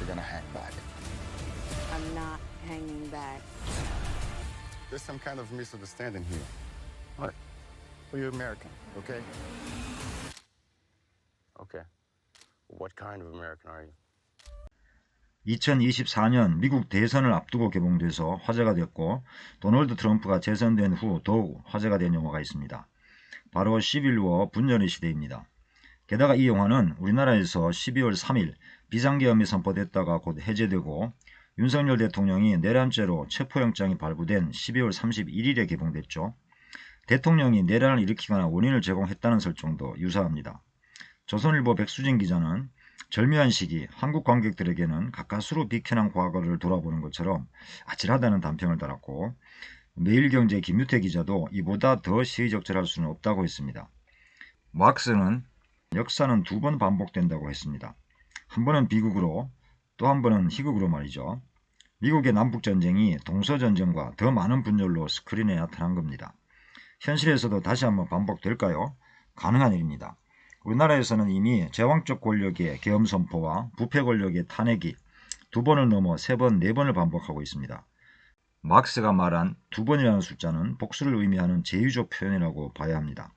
you're gonna hang back. I'm not hanging back. There's some kind of misunderstanding here. What? Well, you're American, okay? Okay. What kind of American are you? 2024년 미국 대선을 앞두고 개봉돼서 화제가 됐고 도널드 트럼프가 재선된 후 더욱 화제가 된 영화가 있습니다. 바로 시빌워 분열의 시대입니다. 게다가 이 영화는 우리나라에서 12월 3일 비상계엄이 선포됐다가 곧 해제되고 윤석열 대통령이 내란죄로 체포영장이 발부된 12월 31일에 개봉됐죠. 대통령이 내란을 일으키거나 원인을 제공했다는 설정도 유사합니다. 조선일보 백수진 기자는 절묘한 시기 한국 관객들에게는 가까스로 비켜난 과거를 돌아보는 것처럼 아찔하다는 단평을 달았고 매일경제 김유태 기자도 이보다 더 시의적절할 수는 없다고 했습니다. 막스는 역사는 두 번 반복된다고 했습니다. 한 번은 비극으로 또 한 번은 희극으로 말이죠. 미국의 남북전쟁이 동서전쟁과 더 많은 분열로 스크린에 나타난 겁니다. 현실에서도 다시 한번 반복될까요? 가능한 일입니다. 우리나라에서는 이미 제왕적 권력의 계엄 선포와 부패 권력의 탄핵이 두 번을 넘어 세 번, 네 번을 반복하고 있습니다. 막스가 말한 두 번이라는 숫자는 복수를 의미하는 제휴적 표현이라고 봐야 합니다.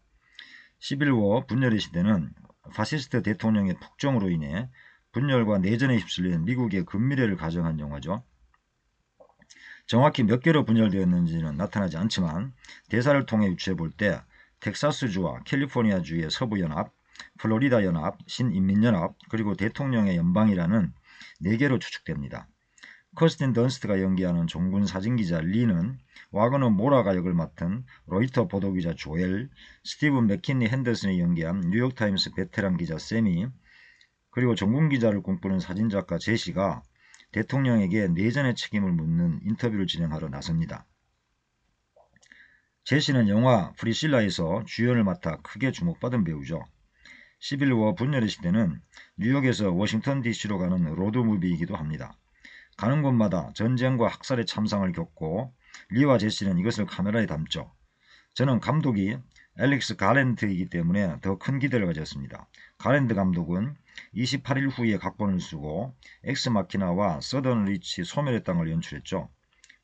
11워 분열의 시대는 파시스트 대통령의 폭정으로 인해 분열과 내전에 휩쓸린 미국의 근미래를 가정한 영화죠. 정확히 몇 개로 분열되었는지는 나타나지 않지만 대사를 통해 유추해 볼 때 텍사스주와 캘리포니아주의 서부연합, 플로리다 연합, 신인민연합, 그리고 대통령의 연방이라는 4개로 추측됩니다. 커스틴 던스트가 연기하는 종군 사진기자 리는 와그너 모라가 역을 맡은 로이터 보도기자 조엘, 스티븐 맥킨리 핸더슨이 연기한 뉴욕타임스 베테랑 기자 세미, 그리고 종군기자를 꿈꾸는 사진작가 제시가 대통령에게 내전의 책임을 묻는 인터뷰를 진행하러 나섭니다. 제시는 영화 프리실라에서 주연을 맡아 크게 주목받은 배우죠. 11워 분열의 시대는 뉴욕에서 워싱턴 DC로 가는 로드무비이기도 합니다. 가는 곳마다 전쟁과 학살의 참상을 겪고 리와 제시는 이것을 카메라에 담죠. 저는 감독이 앨릭스 가랜드이기 때문에 더 큰 기대를 가졌습니다. 가랜드 감독은 28일 후에 각본을 쓰고 엑스마키나와 서던 리치 소멸의 땅을 연출했죠.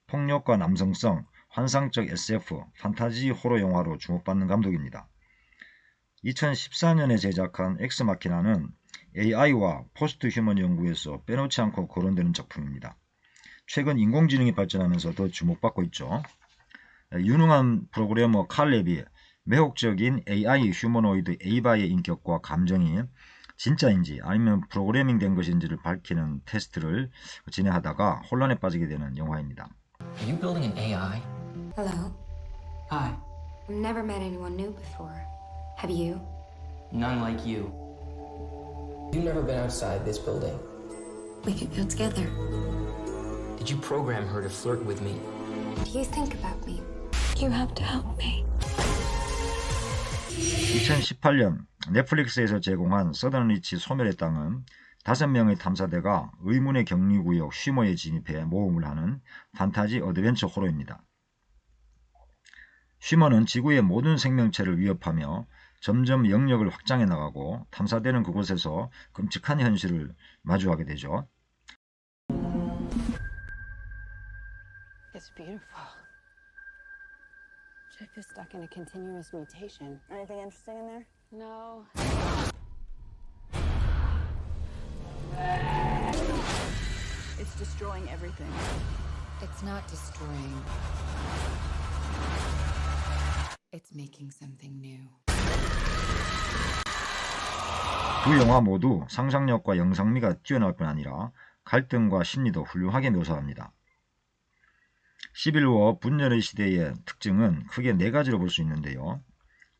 폭력과 남성성, 환상적 SF, 판타지 호러 영화로 주목받는 감독입니다. 2014년에 제작한 엑스마키나는 AI와 포스트 휴먼 연구에서 빼놓지 않고 거론되는 작품입니다. 최근 인공지능이 발전하면서 더 주목받고 있죠. 유능한 프로그래머 칼렙이 매혹적인 AI 휴머노이드 에이바의 인격과 감정이 진짜인지 아니면 프로그래밍 된 것인지를 밝히는 테스트를 진행하다가 혼란에 빠지게 되는 영화입니다. Are you building an AI? Hello. Hi. I've never met anyone new before. Have you? None like you. You've never been outside this building. We could go together. Did you program her to flirt with me? What do you think about me? You have to help me. 2018년 넷플릭스에서 제공한 서던 리치 소멸의 땅은 5명의 탐사대가 의문의 격리구역 쉬머에 진입해 모험을 하는 판타지 어드벤처 호러입니다. 쉬머는 지구의 모든 생명체를 위협하며 점점 영역을 확장해 나가고 탐사대는 그곳에서 끔찍한 현실을 마주하게 되죠. It's beautiful. Chip is stuck in a continuous mutation. Anything interesting in there? No. It's destroying everything. It's not destroying. It's making something new. 두 영화 모두 상상력과 영상미가 뛰어날 뿐 아니라 갈등과 심리도 훌륭하게 묘사합니다. 11워 분열의 시대의 특징은 크게 4가지로 볼 수 있는데요.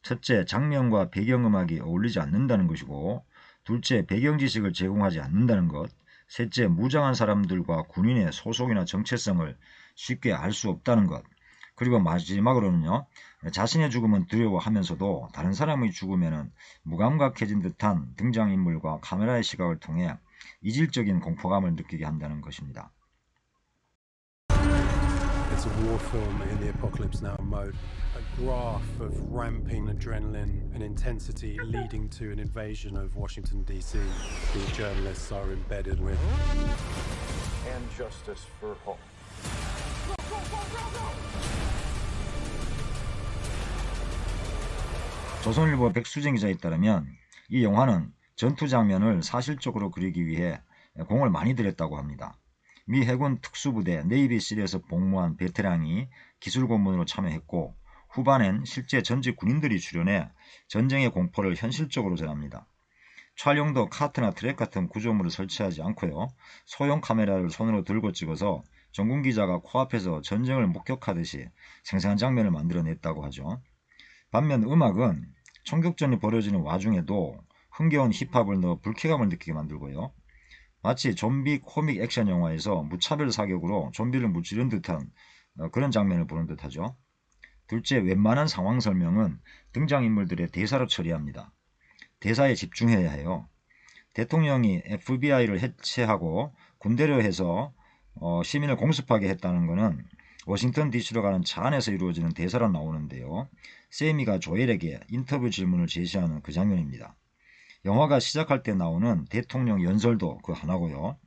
첫째, 장면과 배경음악이 어울리지 않는다는 것이고, 둘째, 배경지식을 제공하지 않는다는 것, 셋째, 무장한 사람들과 군인의 소속이나 정체성을 쉽게 알 수 없다는 것, 그리고 마지막으로는요, 자신의 죽음은 두려워하면서도 다른 사람의 죽음에는 무감각해진 듯한 등장인물과 카메라의 시각을 통해 이질적인 공포감을 느끼게 한다는 것입니다. It's a war film in the apocalypse now mode. graph of ramping adrenaline and intensity leading to an invasion of Washington, D.C. The journalists are embedded with. And justice for all. 조선일보 백수진 기자에 따르면 이 영화는 전투 장면을 사실적으로 그리기 위해 공을 많이 들였다고 합니다. 미 해군 특수부대 네이비실에서 복무한 베테랑이 기술 고문으로 참여했고 후반엔 실제 전직 군인들이 출연해 전쟁의 공포를 현실적으로 전합니다. 촬영도 카트나 트랙 같은 구조물을 설치하지 않고요. 소형 카메라를 손으로 들고 찍어서 전군 기자가 코앞에서 전쟁을 목격하듯이 생생한 장면을 만들어냈다고 하죠. 반면 음악은 총격전이 벌어지는 와중에도 흥겨운 힙합을 넣어 불쾌감을 느끼게 만들고요. 마치 좀비 코믹 액션 영화에서 무차별 사격으로 좀비를 무찌른 듯한 그런 장면을 보는 듯하죠. 둘째, 웬만한 상황 설명은 등장인물들의 대사로 처리합니다. 대사에 집중해야 해요. 대통령이 FBI를 해체하고 군대로 해서 시민을 공습하게 했다는 것은 워싱턴 DC로 가는 차 안에서 이루어지는 대사로 나오는데요. 세미가 조엘에게 인터뷰 질문을 제시하는 그 장면입니다. 영화가 시작할 때 나오는 대통령 연설도 그 하나고요.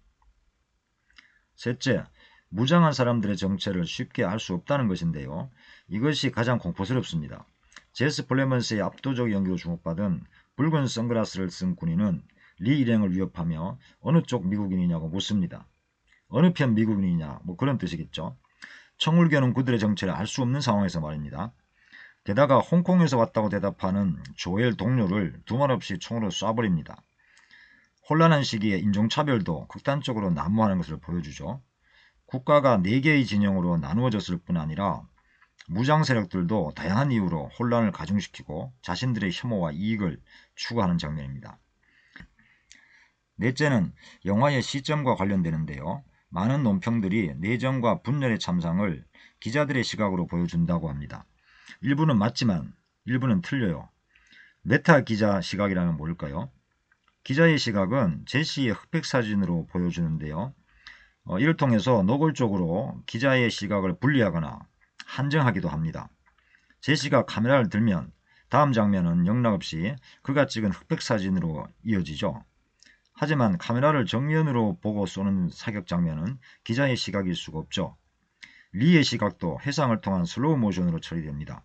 셋째, 무장한 사람들의 정체를 쉽게 알 수 없다는 것인데요. 이것이 가장 공포스럽습니다. 제스 플레먼스의 압도적 연기로 주목받은 붉은 선글라스를 쓴 군인은 리 일행을 위협하며 어느 쪽 미국인이냐고 묻습니다. 어느 편 미국인이냐 뭐 그런 뜻이겠죠. 총을 겨눈 그들의 정체를 알 수 없는 상황에서 말입니다. 게다가 홍콩에서 왔다고 대답하는 조엘 동료를 두말 없이 총으로 쏴버립니다. 혼란한 시기에 인종차별도 극단적으로 난무하는 것을 보여주죠. 국가가 4개의 진영으로 나누어졌을 뿐 아니라 무장 세력들도 다양한 이유로 혼란을 가중시키고 자신들의 혐오와 이익을 추구하는 장면입니다. 넷째는 영화의 시점과 관련되는데요. 많은 논평들이 내전과 분열의 참상을 기자들의 시각으로 보여준다고 합니다. 일부는 맞지만 일부는 틀려요. 메타 기자 시각이라면 뭘까요? 기자의 시각은 제시의 흑백 사진으로 보여주는데요. 이를 통해서 노골적으로 기자의 시각을 분리하거나 한정하기도 합니다. 제시가 카메라를 들면 다음 장면은 영락없이 그가 찍은 흑백 사진으로 이어지죠. 하지만 카메라를 정면으로 보고 쏘는 사격 장면은 기자의 시각일 수가 없죠. 리의 시각도 해상을 통한 슬로우 모션으로 처리됩니다.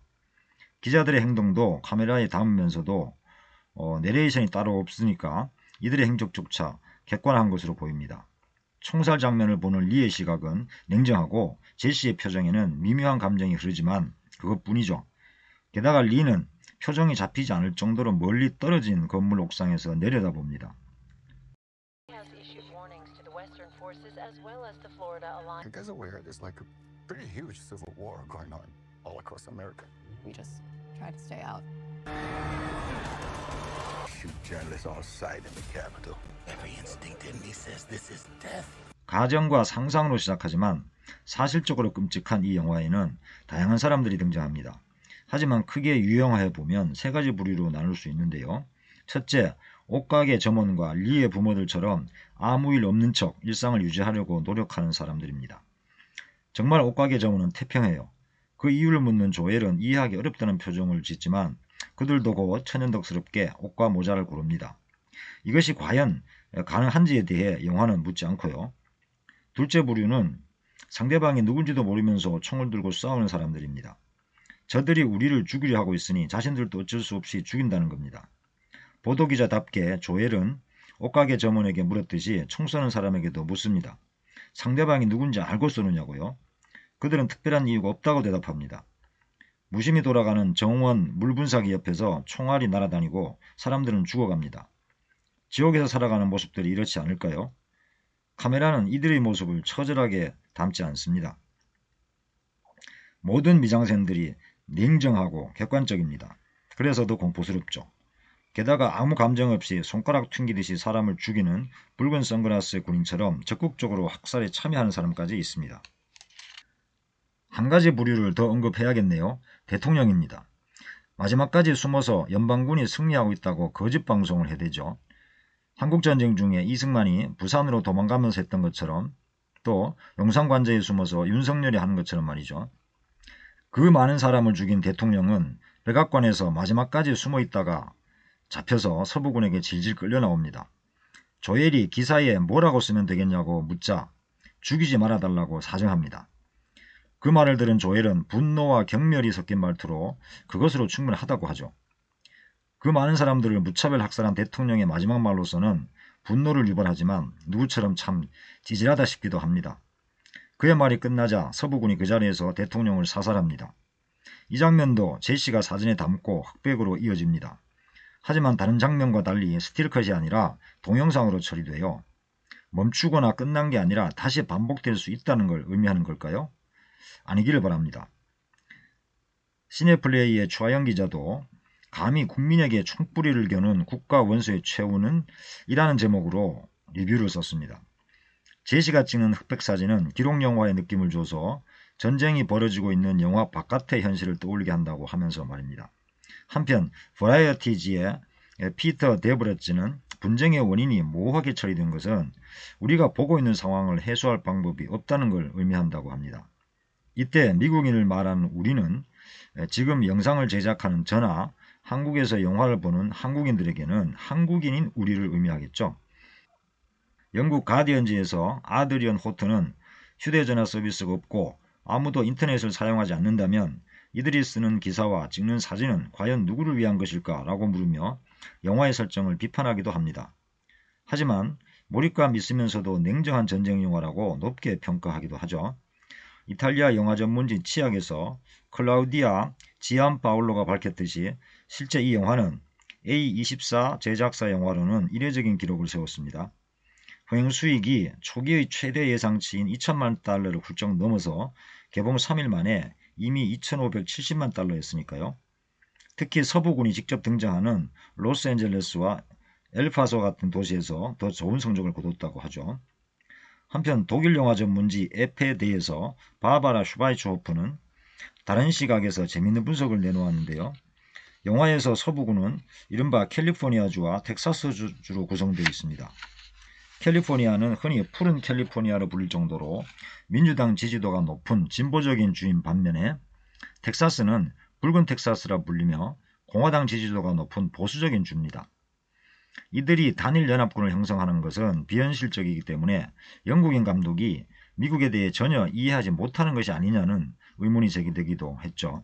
기자들의 행동도 카메라에 담으면서도 내레이션이 따로 없으니까 이들의 행적조차 객관한 것으로 보입니다. 총살 장면을 보는 리의 시각은 냉정하고 제시의 표정에는 미묘한 감정이 흐르지만 그것뿐이죠. 게다가 리는 표정이 잡히지 않을 정도로 멀리 떨어진 건물 옥상에서 내려다봅니다. You guys aware there's like a pretty huge civil war going on all across America? We just try to stay out. Shoot journalists on sight in the Capitol. Every instinct in me says this is death. 가정과 상상으로 시작하지만 사실적으로 끔찍한 이 영화에는 다양한 사람들이 등장합니다. 하지만 크게 유형화해 보면 세 가지 부류로 나눌 수 있는데요. 첫째, 옷가게 점원과 리의 부모들처럼 아무 일 없는 척 일상을 유지하려고 노력하는 사람들입니다. 정말 옷가게 점원은 태평해요. 그 이유를 묻는 조엘은 이해하기 어렵다는 표정을 짓지만 그들도 곧 천연덕스럽게 옷과 모자를 고릅니다. 이것이 과연 가능한지에 대해 영화는 묻지 않고요. 둘째 부류는 상대방이 누군지도 모르면서 총을 들고 싸우는 사람들입니다. 저들이 우리를 죽이려 하고 있으니 자신들도 어쩔 수 없이 죽인다는 겁니다. 보도기자답게 조엘은 옷가게 점원에게 물었듯이 총 쏘는 사람에게도 묻습니다. 상대방이 누군지 알고 쏘느냐고요? 그들은 특별한 이유가 없다고 대답합니다. 무심히 돌아가는 정원 물분사기 옆에서 총알이 날아다니고 사람들은 죽어갑니다. 지옥에서 살아가는 모습들이 이렇지 않을까요? 카메라는 이들의 모습을 처절하게 담지 않습니다. 모든 미장센들이 냉정하고 객관적입니다. 그래서 더 공포스럽죠. 게다가 아무 감정 없이 손가락 튕기듯이 사람을 죽이는 붉은 선글라스 군인처럼 적극적으로 학살에 참여하는 사람까지 있습니다. 한 가지 부류를 더 언급해야겠네요. 대통령입니다. 마지막까지 숨어서 연방군이 승리하고 있다고 거짓 방송을 해대죠. 한국전쟁 중에 이승만이 부산으로 도망가면서 했던 것처럼 또 용산관저에 숨어서 윤석열이 하는 것처럼 말이죠. 그 많은 사람을 죽인 대통령은 백악관에서 마지막까지 숨어 있다가 잡혀서 서부군에게 질질 끌려 나옵니다. 조엘이 기사에 뭐라고 쓰면 되겠냐고 묻자 죽이지 말아달라고 사정합니다. 그 말을 들은 조엘은 분노와 경멸이 섞인 말투로 그것으로 충분하다고 하죠. 그 많은 사람들을 무차별 학살한 대통령의 마지막 말로서는 분노를 유발하지만 누구처럼 참 찌질하다 싶기도 합니다. 그의 말이 끝나자 서부군이 그 자리에서 대통령을 사살합니다. 이 장면도 제시가 사진에 담고 흑백으로 이어집니다. 하지만 다른 장면과 달리 스틸컷이 아니라 동영상으로 처리되어 멈추거나 끝난 게 아니라 다시 반복될 수 있다는 걸 의미하는 걸까요? 아니기를 바랍니다. 시네플레이의 최하영 기자도 감히 국민에게 총뿌리를 겨눈 국가 원수의 최후는 이라는 제목으로 리뷰를 썼습니다. 제시가 찍는 흑백 사진은 기록 영화의 느낌을 줘서 전쟁이 벌어지고 있는 영화 바깥의 현실을 떠올리게 한다고 하면서 말입니다. 한편 버라이어티지의 피터 데브레츠는 분쟁의 원인이 모호하게 처리된 것은 우리가 보고 있는 상황을 해소할 방법이 없다는 걸 의미한다고 합니다. 이때 미국인을 말하는 우리는 지금 영상을 제작하는 저나 한국에서 영화를 보는 한국인들에게는 한국인인 우리를 의미하겠죠. 영국 가디언지에서 아드리언 호트는 휴대전화 서비스가 없고 아무도 인터넷을 사용하지 않는다면 이들이 쓰는 기사와 찍는 사진은 과연 누구를 위한 것일까 라고 물으며 영화의 설정을 비판하기도 합니다. 하지만 몰입감 있으면서도 냉정한 전쟁 영화라고 높게 평가하기도 하죠. 이탈리아 영화 전문지 치약에서 클라우디아 지안파올로가 밝혔듯이 실제 이 영화는 A24 제작사 영화로는 이례적인 기록을 세웠습니다. 흥행 수익이 초기의 최대 예상치인 2천만 달러를 훌쩍 넘어서 개봉 3일 만에 이미 2,570만 달러였으니까요. 특히 서부군이 직접 등장하는 로스앤젤레스와 엘파소 같은 도시에서 더 좋은 성적을 거뒀다고 하죠. 한편 독일 영화 전문지 에페데에서 바바라 슈바이츠호프는 다른 시각에서 재밌는 분석을 내놓았는데요. 영화에서 서부군은 이른바 캘리포니아주와 텍사스주로 구성되어 있습니다. 캘리포니아는 흔히 푸른 캘리포니아로 불릴 정도로 민주당 지지도가 높은 진보적인 주인 반면에 텍사스는 붉은 텍사스라 불리며 공화당 지지도가 높은 보수적인 주입니다. 이들이 단일 연합군을 형성하는 것은 비현실적이기 때문에 영국인 감독이 미국에 대해 전혀 이해하지 못하는 것이 아니냐는 의문이 제기되기도 했죠.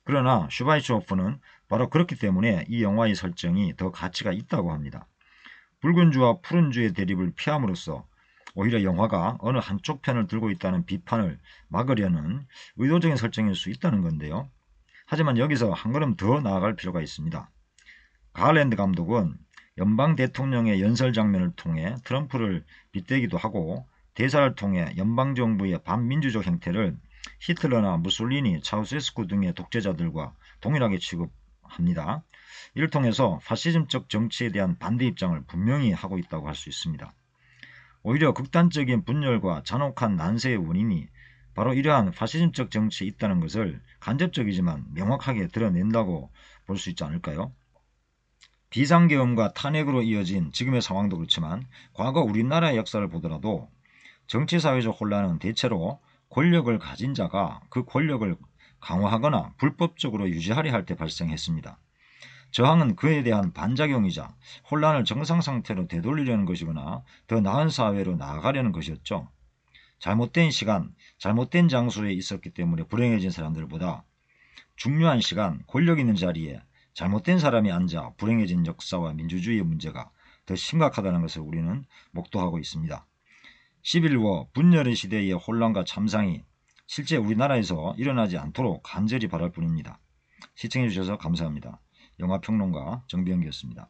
그러나 슈바이츠호프는 바로 그렇기 때문에 이 영화의 설정이 더 가치가 있다고 합니다. 붉은 주와 푸른 주의 대립을 피함으로써 오히려 영화가 어느 한쪽 편을 들고 있다는 비판을 막으려는 의도적인 설정일 수 있다는 건데요. 하지만 여기서 한 걸음 더 나아갈 필요가 있습니다. 가랜드 감독은 연방 대통령의 연설 장면을 통해 트럼프를 빗대기도 하고 대사를 통해 연방정부의 반민주적 행태를 히틀러나 무솔리니, 차우세스쿠 등의 독재자들과 동일하게 취급합니다. 이를 통해서 파시즘적 정치에 대한 반대 입장을 분명히 하고 있다고 할 수 있습니다. 오히려 극단적인 분열과 잔혹한 난세의 원인이 바로 이러한 파시즘적 정치에 있다는 것을 간접적이지만 명확하게 드러낸다고 볼 수 있지 않을까요? 비상계엄과 탄핵으로 이어진 지금의 상황도 그렇지만 과거 우리나라의 역사를 보더라도 정치사회적 혼란은 대체로 권력을 가진 자가 그 권력을 강화하거나 불법적으로 유지하려 할 때 발생했습니다. 저항은 그에 대한 반작용이자 혼란을 정상상태로 되돌리려는 것이거나 더 나은 사회로 나아가려는 것이었죠. 잘못된 시간, 잘못된 장소에 있었기 때문에 불행해진 사람들보다 중요한 시간, 권력 있는 자리에 잘못된 사람이 앉아 불행해진 역사와 민주주의의 문제가 더 심각하다는 것을 우리는 목도하고 있습니다. 11월 분열의 시대의 혼란과 참상이 실제 우리나라에서 일어나지 않도록 간절히 바랄 뿐입니다. 시청해주셔서 감사합니다. 영화평론가 정비영기였습니다.